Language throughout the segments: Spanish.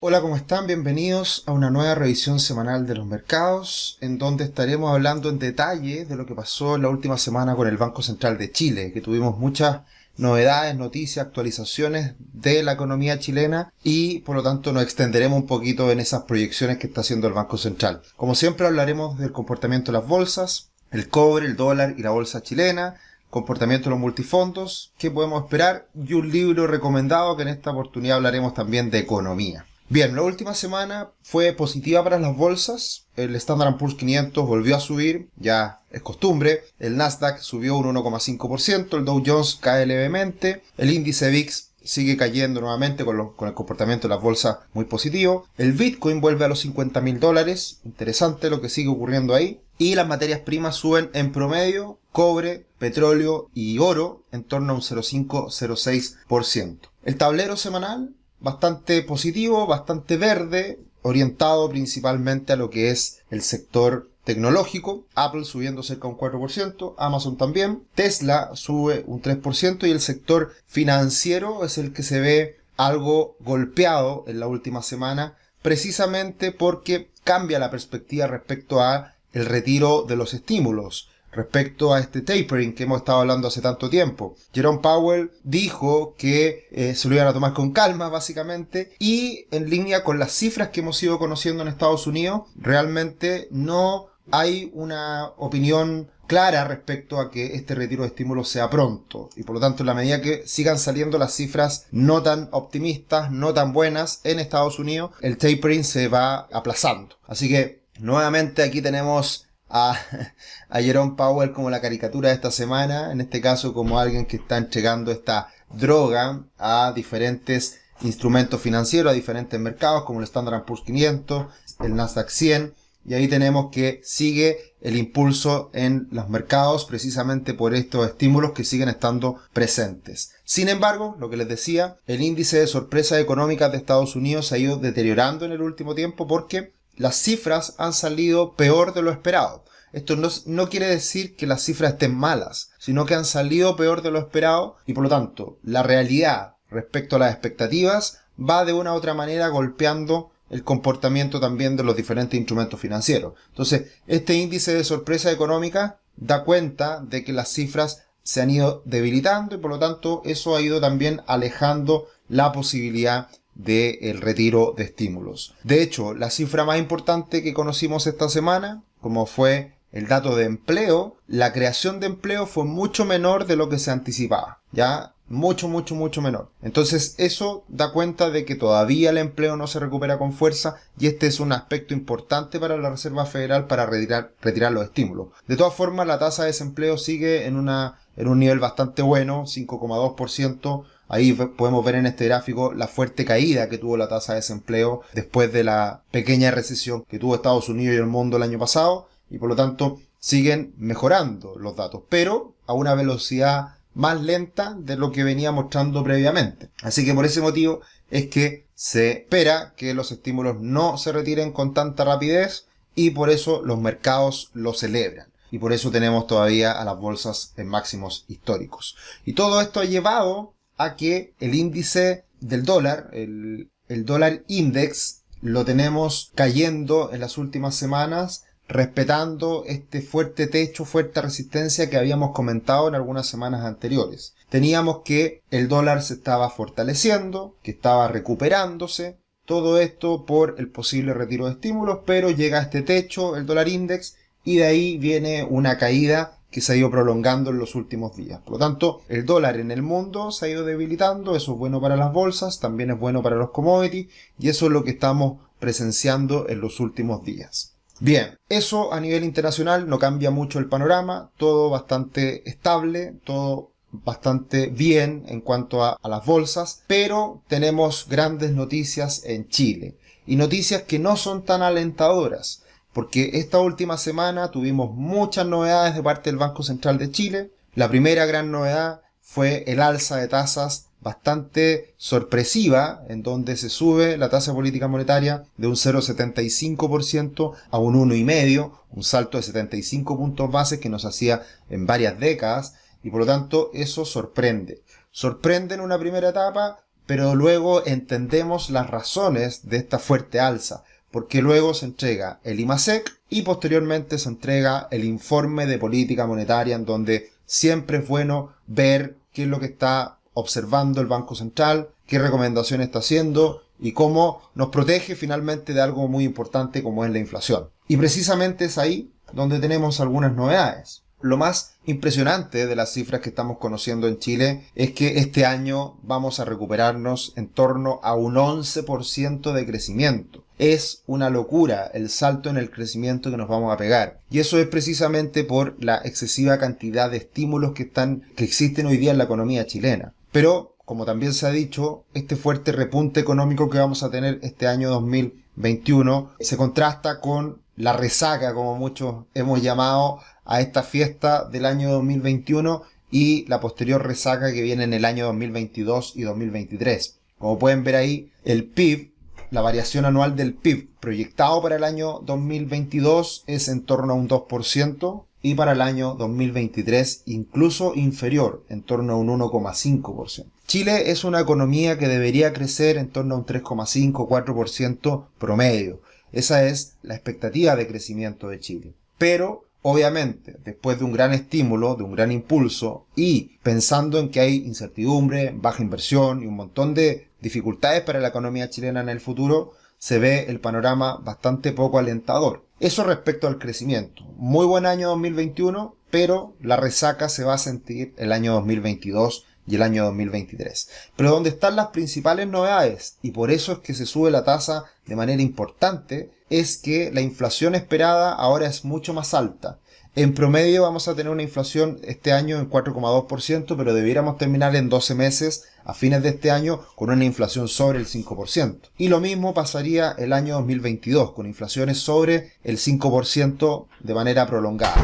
Hola, ¿cómo están? Bienvenidos a una nueva revisión semanal de los mercados, en donde estaremos hablando en detalle de lo que pasó en la última semana con el Banco Central de Chile, que tuvimos muchas novedades, noticias, actualizaciones de la economía chilena y por lo tanto nos extenderemos un poquito en esas proyecciones que está haciendo el Banco Central. Como siempre hablaremos del comportamiento de las bolsas, el cobre, el dólar y la bolsa chilena, comportamiento de los multifondos, qué podemos esperar y un libro recomendado que en esta oportunidad hablaremos también de economía. Bien, la última semana fue positiva para las bolsas. El Standard & Poor's 500 volvió a subir, ya es costumbre. El Nasdaq subió un 1,5%, el Dow Jones cae levemente, el índice VIX sigue cayendo nuevamente con el comportamiento de las bolsas muy positivo. El Bitcoin vuelve a los $50.000, interesante lo que sigue ocurriendo ahí. Y las materias primas suben en promedio, cobre, petróleo y oro en torno a un 0,5-0,6%. El tablero semanal bastante positivo, bastante verde, orientado principalmente a lo que es el sector tecnológico. Apple subiendo cerca de un 4%, Amazon también, Tesla sube un 3% y el sector financiero es el que se ve algo golpeado en la última semana, precisamente porque cambia la perspectiva respecto a el retiro de los estímulos, respecto a este tapering que hemos estado hablando hace tanto tiempo. Jerome Powell dijo que se lo iban a tomar con calma, básicamente, y en línea con las cifras que hemos ido conociendo en Estados Unidos, realmente no hay una opinión clara respecto a que este retiro de estímulos sea pronto, y por lo tanto en la medida que sigan saliendo las cifras no tan optimistas, no tan buenas en Estados Unidos, el tapering se va aplazando. Así que nuevamente aquí tenemos a Jerome Powell como la caricatura de esta semana, en este caso como alguien que está entregando esta droga a diferentes instrumentos financieros, a diferentes mercados como el Standard & Poor's 500, el Nasdaq 100, y ahí tenemos que sigue el impulso en los mercados precisamente por estos estímulos que siguen estando presentes. Sin embargo, lo que les decía, el índice de sorpresas económicas de Estados Unidos se ha ido deteriorando en el último tiempo porque las cifras han salido peor de lo esperado. Esto no quiere decir que las cifras estén malas, sino que han salido peor de lo esperado y por lo tanto la realidad respecto a las expectativas va de una u otra manera golpeando el comportamiento también de los diferentes instrumentos financieros. Entonces, este índice de sorpresa económica da cuenta de que las cifras se han ido debilitando y por lo tanto eso ha ido también alejando la posibilidad del retiro de estímulos. De hecho, la cifra más importante que conocimos esta semana, como fue el dato de empleo, la creación de empleo fue mucho menor de lo que se anticipaba, ya mucho menor. Entonces eso da cuenta de que todavía el empleo no se recupera con fuerza y este es un aspecto importante para la Reserva Federal para retirar los estímulos. De todas formas, la tasa de desempleo sigue en un nivel bastante bueno, 5,2%. Ahí podemos ver en este gráfico la fuerte caída que tuvo la tasa de desempleo después de la pequeña recesión que tuvo Estados Unidos y el mundo el año pasado y por lo tanto siguen mejorando los datos, pero a una velocidad más lenta de lo que venía mostrando previamente. Así que por ese motivo es que se espera que los estímulos no se retiren con tanta rapidez y por eso los mercados lo celebran. Y por eso tenemos todavía a las bolsas en máximos históricos. Y todo esto ha llevado a que el índice del dólar, el dólar index, lo tenemos cayendo en las últimas semanas, respetando este fuerte techo, fuerte resistencia que habíamos comentado en algunas semanas anteriores. Teníamos que el dólar se estaba fortaleciendo, que estaba recuperándose, todo esto por el posible retiro de estímulos, pero llega a este techo, el dólar index, y de ahí viene una caída que se ha ido prolongando en los últimos días. Por lo tanto, el dólar en el mundo se ha ido debilitando, eso es bueno para las bolsas, también es bueno para los commodities, y eso es lo que estamos presenciando en los últimos días. Bien, eso a nivel internacional no cambia mucho el panorama, todo bastante estable, todo bastante bien en cuanto a las bolsas, pero tenemos grandes noticias en Chile y noticias que no son tan alentadoras, porque esta última semana tuvimos muchas novedades de parte del Banco Central de Chile. La primera gran novedad fue el alza de tasas bastante sorpresiva, en donde se sube la tasa de política monetaria de un 0,75% a un 1,5%, un salto de 75 puntos base que nos hacía en varias décadas, y por lo tanto eso sorprende. Sorprende en una primera etapa pero luego entendemos las razones de esta fuerte alza, porque luego se entrega el IMASEC y posteriormente se entrega el informe de política monetaria, en donde siempre es bueno ver qué es lo que está observando el Banco Central, qué recomendaciones está haciendo y cómo nos protege finalmente de algo muy importante como es la inflación. Y precisamente es ahí donde tenemos algunas novedades. Lo más impresionante de las cifras que estamos conociendo en Chile es que este año vamos a recuperarnos en torno a un 11% de crecimiento. Es una locura el salto en el crecimiento que nos vamos a pegar. Y eso es precisamente por la excesiva cantidad de estímulos que existen hoy día en la economía chilena. Pero, como también se ha dicho, este fuerte repunte económico que vamos a tener este año 2021 se contrasta con la resaca, como muchos hemos llamado a esta fiesta del año 2021, y la posterior resaca que viene en el año 2022 y 2023. Como pueden ver ahí, el PIB, la variación anual del PIB proyectado para el año 2022 es en torno a un 2%, y para el año 2023 incluso inferior, en torno a un 1,5%. Chile es una economía que debería crecer en torno a un 3,5-4% promedio. Esa es la expectativa de crecimiento de Chile. Pero, obviamente, después de un gran estímulo, de un gran impulso, y pensando en que hay incertidumbre, baja inversión y un montón de dificultades para la economía chilena en el futuro, se ve el panorama bastante poco alentador. Eso respecto al crecimiento. Muy buen año 2021, pero la resaca se va a sentir el año 2022 y el año 2023. Pero donde están las principales novedades, y por eso es que se sube la tasa de manera importante, es que la inflación esperada ahora es mucho más alta. En promedio vamos a tener una inflación este año en 4,2%, pero debiéramos terminar en 12 meses a fines de este año con una inflación sobre el 5%. Y lo mismo pasaría el año 2022, con inflaciones sobre el 5% de manera prolongada.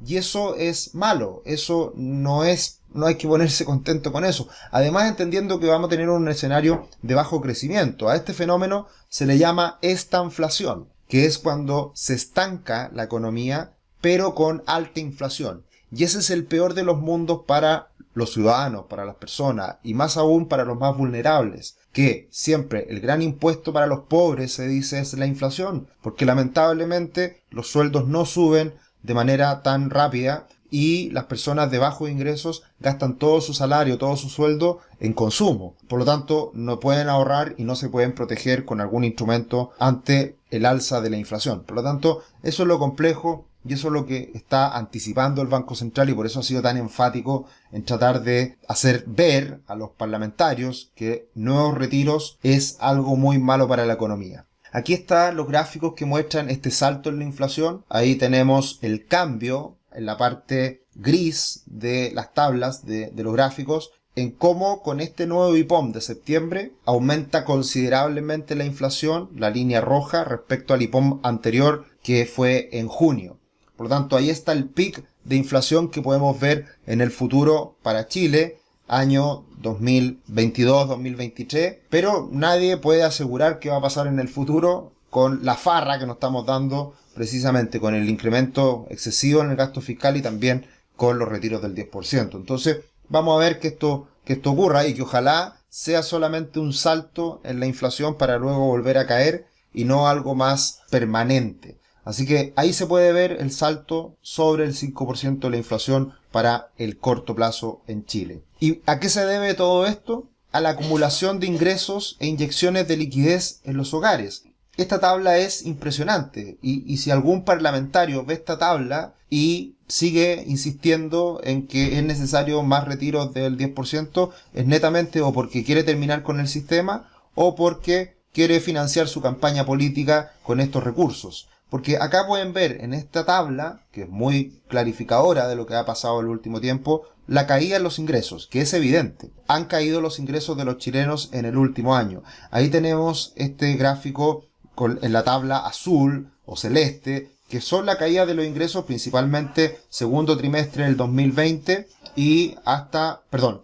Y eso es malo, eso no hay que ponerse contento con eso. Además, entendiendo que vamos a tener un escenario de bajo crecimiento. A este fenómeno se le llama estanflación, que es cuando se estanca la economía pero con alta inflación. Y ese es el peor de los mundos para los ciudadanos, para las personas, y más aún para los más vulnerables, que siempre el gran impuesto para los pobres, se dice, es la inflación, porque lamentablemente los sueldos no suben de manera tan rápida y las personas de bajos ingresos gastan todo su salario, todo su sueldo en consumo. Por lo tanto, no pueden ahorrar y no se pueden proteger con algún instrumento ante el alza de la inflación. Por lo tanto, eso es lo complejo. Y eso es lo que está anticipando el Banco Central, y por eso ha sido tan enfático en tratar de hacer ver a los parlamentarios que nuevos retiros es algo muy malo para la economía. Aquí están los gráficos que muestran este salto en la inflación. Ahí tenemos el cambio en la parte gris de las tablas de los gráficos, en cómo con este nuevo IPOM de septiembre aumenta considerablemente la inflación, la línea roja, respecto al IPOM anterior que fue en junio. Por lo tanto, ahí está el pic de inflación que podemos ver en el futuro para Chile, año 2022-2023, pero nadie puede asegurar qué va a pasar en el futuro con la farra que nos estamos dando precisamente con el incremento excesivo en el gasto fiscal y también con los retiros del 10%. Entonces, vamos a ver que esto ocurra y que ojalá sea solamente un salto en la inflación para luego volver a caer y no algo más permanente. Así que ahí se puede ver el salto sobre el 5% de la inflación para el corto plazo en Chile. ¿Y a qué se debe todo esto? A la acumulación de ingresos e inyecciones de liquidez en los hogares. Esta tabla es impresionante y si algún parlamentario ve esta tabla y sigue insistiendo en que es necesario más retiros del 10%, es netamente o porque quiere terminar con el sistema o porque quiere financiar su campaña política con estos recursos. Porque acá pueden ver en esta tabla, que es muy clarificadora de lo que ha pasado en el último tiempo, la caída en los ingresos, que es evidente. Han caído los ingresos de los chilenos en el último año. Ahí tenemos este gráfico en la tabla azul o celeste, que son la caída de los ingresos principalmente segundo trimestre del 2020 y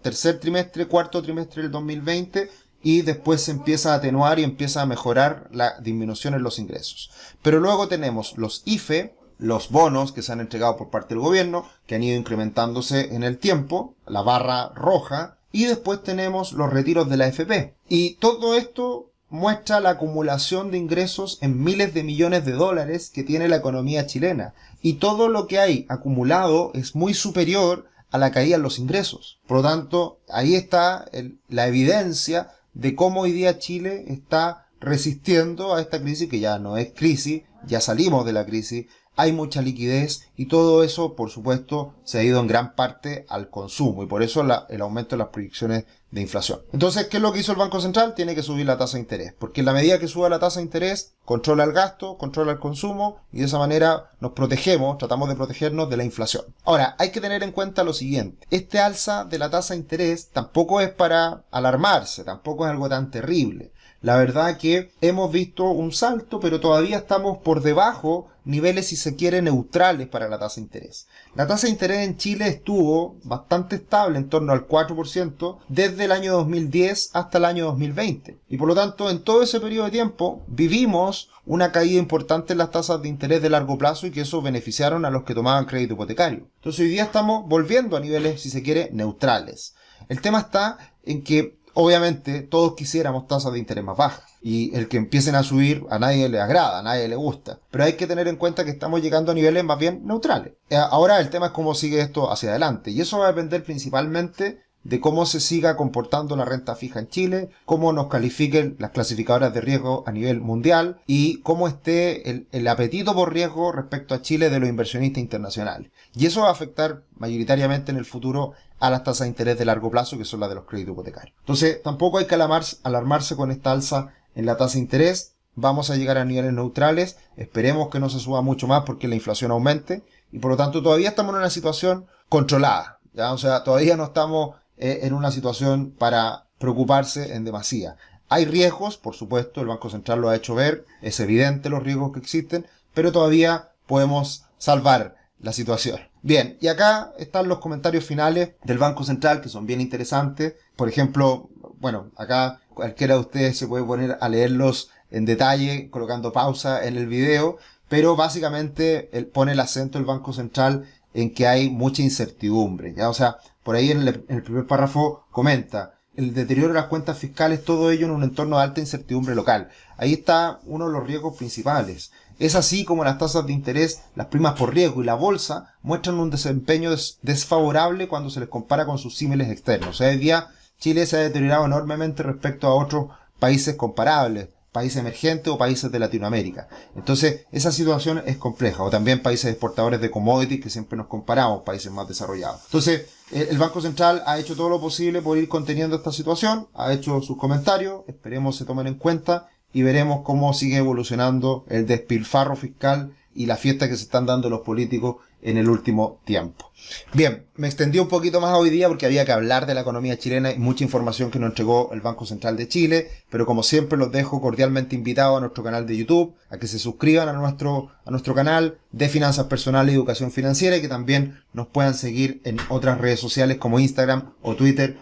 tercer trimestre, cuarto trimestre del 2020, y después se empieza a atenuar y empieza a mejorar la disminución en los ingresos. Pero luego tenemos los IFE, los bonos que se han entregado por parte del gobierno, que han ido incrementándose en el tiempo, la barra roja, y después tenemos los retiros de la AFP. Y todo esto muestra la acumulación de ingresos en miles de millones de dólares que tiene la economía chilena. Y todo lo que hay acumulado es muy superior a la caída en los ingresos. Por lo tanto, ahí está la evidencia de cómo hoy día Chile está resistiendo a esta crisis, que ya no es crisis, ya salimos de la crisis, hay mucha liquidez y todo eso, por supuesto, se ha ido en gran parte al consumo y por eso el aumento de las proyecciones de inflación. Entonces, ¿qué es lo que hizo el Banco Central? Tiene que subir la tasa de interés, porque en la medida que suba la tasa de interés, controla el gasto, controla el consumo y de esa manera nos protegemos, tratamos de protegernos de la inflación. Ahora, hay que tener en cuenta lo siguiente, este alza de la tasa de interés tampoco es para alarmarse, tampoco es algo tan terrible. La verdad que hemos visto un salto, pero todavía estamos por debajo niveles, si se quiere, neutrales para la tasa de interés. La tasa de interés en Chile estuvo bastante estable, en torno al 4%, desde el año 2010 hasta el año 2020. Y por lo tanto, en todo ese periodo de tiempo, vivimos una caída importante en las tasas de interés de largo plazo y que eso beneficiaron a los que tomaban crédito hipotecario. Entonces hoy día estamos volviendo a niveles, si se quiere, neutrales. El tema está en que obviamente todos quisiéramos tasas de interés más bajas y el que empiecen a subir a nadie le agrada, a nadie le gusta, pero hay que tener en cuenta que estamos llegando a niveles más bien neutrales. Ahora el tema es cómo sigue esto hacia adelante y eso va a depender principalmente de cómo se siga comportando la renta fija en Chile, cómo nos califiquen las clasificadoras de riesgo a nivel mundial y cómo esté el apetito por riesgo respecto a Chile de los inversionistas internacionales. Y eso va a afectar mayoritariamente en el futuro a las tasas de interés de largo plazo, que son las de los créditos hipotecarios. Entonces, tampoco hay que alarmarse con esta alza en la tasa de interés. Vamos a llegar a niveles neutrales. Esperemos que no se suba mucho más porque la inflación aumente. Y por lo tanto, todavía estamos en una situación controlada, ¿ya? O sea, todavía no estamos en una situación para preocuparse en demasía. Hay riesgos, por supuesto, el Banco Central lo ha hecho ver, es evidente los riesgos que existen, pero todavía podemos salvar la situación. Bien, y acá están los comentarios finales del Banco Central que son bien interesantes. Por ejemplo, bueno, acá cualquiera de ustedes se puede poner a leerlos en detalle colocando pausa en el video, pero básicamente pone el acento el Banco Central en que hay mucha incertidumbre, ¿ya? O sea, por ahí en el primer párrafo comenta el deterioro de las cuentas fiscales, todo ello en un entorno de alta incertidumbre local. Ahí está uno de los riesgos principales. Es así como las tasas de interés, las primas por riesgo y la bolsa muestran un desempeño desfavorable cuando se les compara con sus símiles externos. O sea, hoy día Chile se ha deteriorado enormemente respecto a otros países comparables, países emergentes o países de Latinoamérica. Entonces, esa situación es compleja. O también países exportadores de commodities que siempre nos comparamos, países más desarrollados. Entonces, el Banco Central ha hecho todo lo posible por ir conteniendo esta situación, ha hecho sus comentarios, esperemos se tomen en cuenta y veremos cómo sigue evolucionando el despilfarro fiscal y la fiesta que se están dando los políticos en el último tiempo. Bien, me extendí un poquito más hoy día porque había que hablar de la economía chilena y mucha información que nos entregó el Banco Central de Chile, pero como siempre los dejo cordialmente invitados a nuestro canal de YouTube, a que se suscriban a nuestro canal de finanzas personales y educación financiera y que también nos puedan seguir en otras redes sociales como Instagram o Twitter,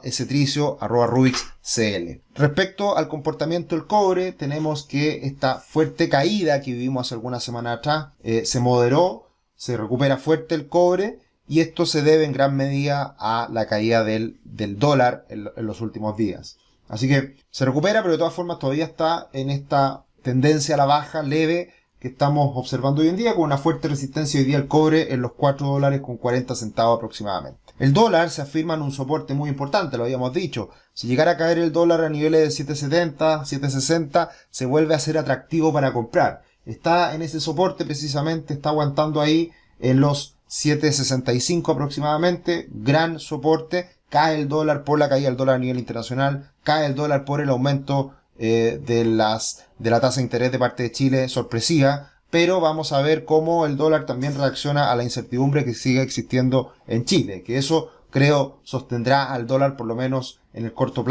@stricio, @rubixcl. Respecto al comportamiento del cobre, tenemos que esta fuerte caída que vivimos hace algunas semanas atrás se moderó, se recupera fuerte el cobre y esto se debe en gran medida a la caída del dólar en los últimos días. Así que se recupera, pero de todas formas todavía está en esta tendencia a la baja leve que estamos observando hoy en día, con una fuerte resistencia hoy día al cobre en los $4.40 aproximadamente. El dólar se afirma en un soporte muy importante, lo habíamos dicho. Si llegara a caer el dólar a niveles de 7.70, 7.60, se vuelve a ser atractivo para comprar. Está en ese soporte precisamente, está aguantando ahí en los 7.65 aproximadamente, gran soporte. Cae el dólar por la caída del dólar a nivel internacional, cae el dólar por el aumento de la tasa de interés de parte de Chile, sorpresiva, pero vamos a ver cómo el dólar también reacciona a la incertidumbre que sigue existiendo en Chile, que eso creo sostendrá al dólar por lo menos en el corto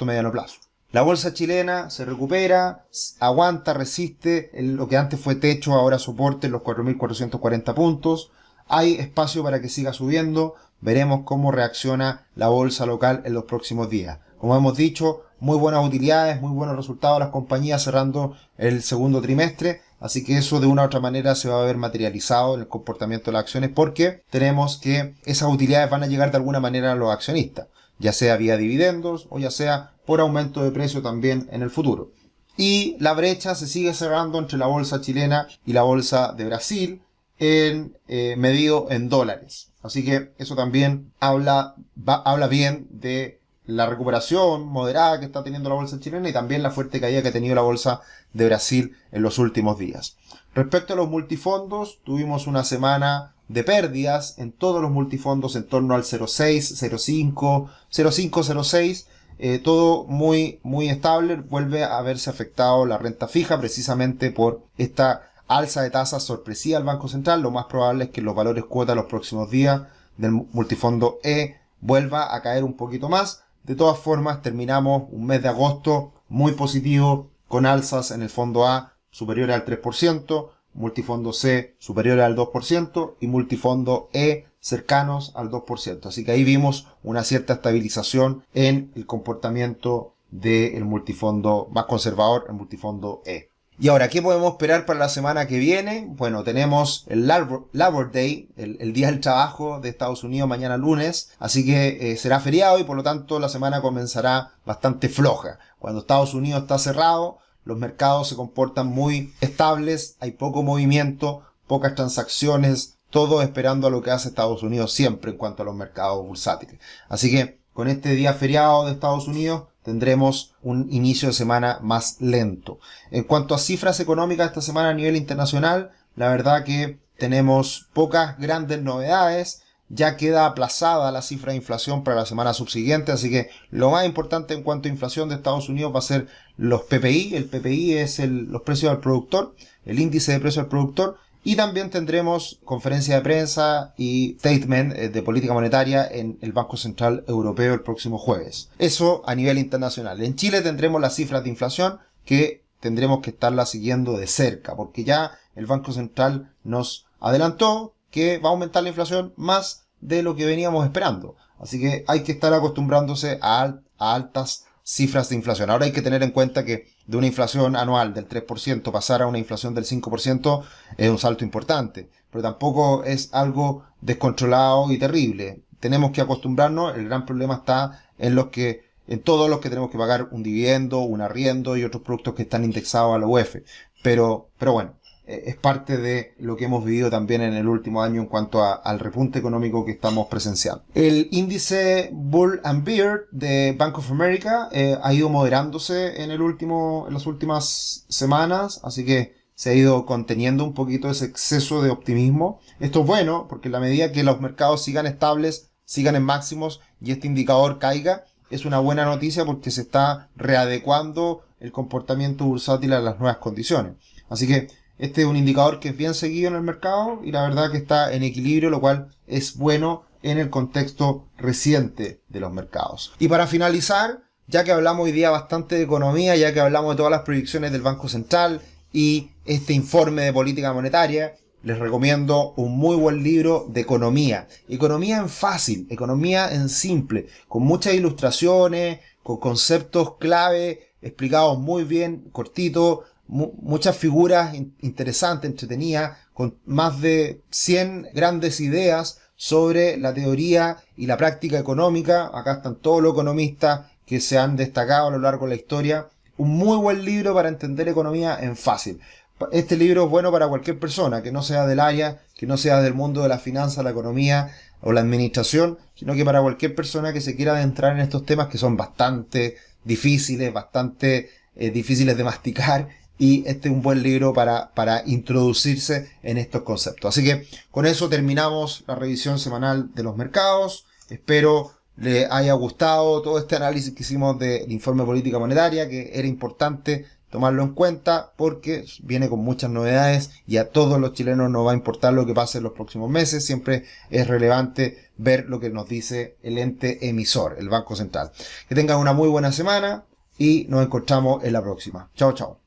mediano plazo. La bolsa chilena se recupera, aguanta, resiste lo que antes fue techo, ahora soporte en los 4.440 puntos. Hay espacio para que siga subiendo. Veremos cómo reacciona la bolsa local en los próximos días. Como hemos dicho, muy buenas utilidades, muy buenos resultados las compañías cerrando el segundo trimestre. Así que eso de una u otra manera se va a ver materializado en el comportamiento de las acciones porque tenemos que esas utilidades van a llegar de alguna manera a los accionistas. ya sea vía dividendos o ya sea por aumento de precio también en el futuro. Y la brecha se sigue cerrando entre la bolsa chilena y la bolsa de Brasil, medido en dólares. Así que eso también habla bien de la recuperación moderada que está teniendo la bolsa chilena y también la fuerte caída que ha tenido la bolsa de Brasil en los últimos días. Respecto a los multifondos, tuvimos una semana de pérdidas en todos los multifondos en torno al 0,6, 0,5, 0,5, 0,6. Todo muy estable. Vuelve a verse afectado la renta fija precisamente por esta alza de tasas sorpresiva del Banco Central. Lo más probable es que los valores cuota los próximos días del multifondo E vuelva a caer un poquito más. De todas formas, terminamos un mes de agosto muy positivo, con alzas en el fondo A superiores al 3%, multifondo C superiores al 2% y multifondo E cercanos al 2%. Así que ahí vimos una cierta estabilización en el comportamiento del multifondo más conservador, el multifondo E. Y ahora, ¿qué podemos esperar para la semana que viene? Bueno, tenemos el Labor Day, el Día del Trabajo de Estados Unidos mañana lunes, así que será feriado y por lo tanto la semana comenzará bastante floja. Cuando Estados Unidos está cerrado, los mercados se comportan muy estables, hay poco movimiento, pocas transacciones, todo esperando a lo que hace Estados Unidos siempre en cuanto a los mercados bursátiles. Así que con este día feriado de Estados Unidos tendremos un inicio de semana más lento. En cuanto a cifras económicas esta semana a nivel internacional, la verdad que tenemos pocas grandes novedades. Ya queda aplazada la cifra de inflación para la semana subsiguiente, así que lo más importante en cuanto a inflación de Estados Unidos va a ser los PPI. El PPI es los precios al productor, el índice de precios al productor. Y también tendremos conferencia de prensa y statement de política monetaria en el Banco Central Europeo el próximo jueves. Eso a nivel internacional. En Chile tendremos las cifras de inflación que tendremos que estarlas siguiendo de cerca, porque ya el Banco Central nos adelantó que va a aumentar la inflación más de lo que veníamos esperando. Así que hay que estar acostumbrándose a altas cifras de inflación. Ahora hay que tener en cuenta que de una inflación anual del 3% pasar a una inflación del 5% es un salto importante, pero tampoco es algo descontrolado y terrible. Tenemos que acostumbrarnos. El gran problema está en todos los que tenemos que pagar un dividendo, un arriendo y otros productos que están indexados a la UEF. Pero bueno, es parte de lo que hemos vivido también en el último año en cuanto al repunte económico que estamos presenciando. El índice Bull and Bear de Bank of America ha ido moderándose en las últimas semanas, así que se ha ido conteniendo un poquito ese exceso de optimismo. Esto es bueno porque en la medida que los mercados sigan estables, sigan en máximos y este indicador caiga, es una buena noticia porque se está readecuando el comportamiento bursátil a las nuevas condiciones. Así que este es un indicador que es bien seguido en el mercado y la verdad que está en equilibrio, lo cual es bueno en el contexto reciente de los mercados. Y para finalizar, ya que hablamos hoy día bastante de economía, ya que hablamos de todas las proyecciones del Banco Central y este informe de política monetaria, les recomiendo un muy buen libro de economía. Economía en fácil, economía en simple, con muchas ilustraciones, con conceptos clave, explicados muy bien, cortito, muchas figuras interesantes, entretenidas, con más de 100 grandes ideas sobre la teoría y la práctica económica. Acá están todos los economistas que se han destacado a lo largo de la historia. Un muy buen libro para entender economía en fácil. Este libro es bueno para cualquier persona que no sea del área, que no sea del mundo de la finanza, la economía o la administración, sino que para cualquier persona que se quiera adentrar en estos temas que son bastante difíciles, difíciles de masticar. Y este es un buen libro para introducirse en estos conceptos. Así que con eso terminamos la revisión semanal de los mercados. Espero le haya gustado todo este análisis que hicimos del informe de política monetaria, que era importante tomarlo en cuenta porque viene con muchas novedades y a todos los chilenos nos va a importar lo que pase en los próximos meses. Siempre es relevante ver lo que nos dice el ente emisor, el Banco Central. Que tengan una muy buena semana y nos encontramos en la próxima. Chao, chao.